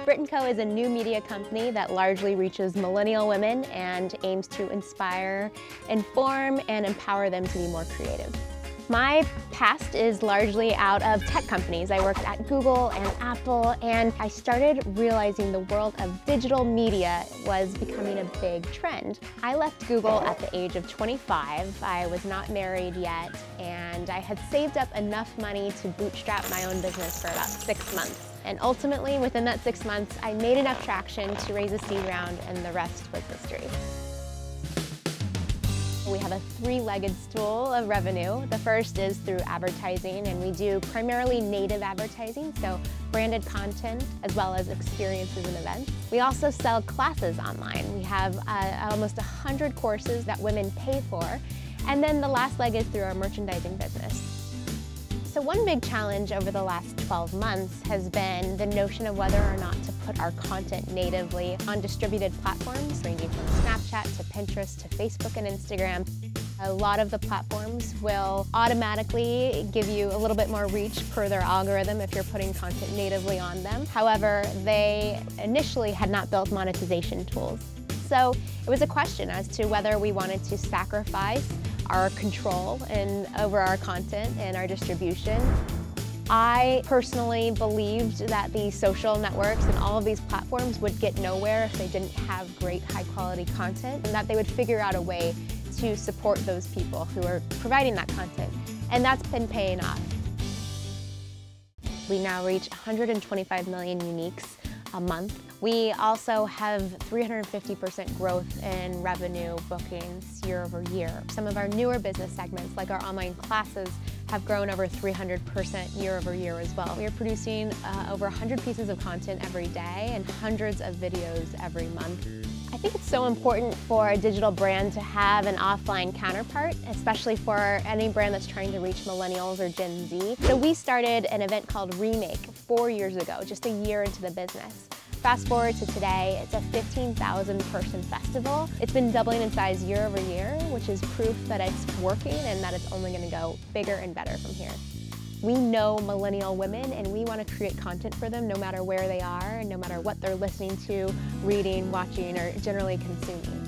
Brit Co is a new media company that largely reaches millennial women and aims to inspire, inform, and empower them to be more creative. My past is largely out of tech companies. I worked at Google and Apple, and I started realizing the world of digital media was becoming a big trend. I left Google at the age of 25. I was not married yet, and I had saved up enough money to bootstrap my own business for about 6 months. And ultimately, within that 6 months, I made enough traction to raise a seed round, and the rest was history. We have a three-legged stool of revenue. The first is through advertising, and we do primarily native advertising, so branded content as well as experiences and events. We also sell classes online. We have almost 100 courses that women pay for. And then the last leg is through our merchandising business. So one big challenge over the last 12 months has been the notion of whether or not to put our content natively on distributed platforms, ranging from Snapchat to Pinterest to Facebook and Instagram. A lot of the platforms will automatically give you a little bit more reach per their algorithm if you're putting content natively on them. However, they initially had not built monetization tools. So it was a question as to whether we wanted to sacrifice our control over our content and our distribution. I personally believed that the social networks and all of these platforms would get nowhere if they didn't have great high-quality content, and that they would figure out a way to support those people who are providing that content. And that's been paying off. We now reach 125 million uniques a month. We also have 350% growth in revenue bookings year over year. Some of our newer business segments, like our online classes, have grown over 300% year over year as well. We are producing over 100 pieces of content every day and hundreds of videos every month. I think it's so important for a digital brand to have an offline counterpart, especially for any brand that's trying to reach millennials or Gen Z. So we started an event called Remake 4 years ago, just a year into the business. Fast forward to today, it's a 15,000 person festival. It's been doubling in size year over year, which is proof that it's working and that it's only going to go bigger and better from here. We know millennial women, and we want to create content for them no matter where they are and no matter what they're listening to, reading, watching, or generally consuming.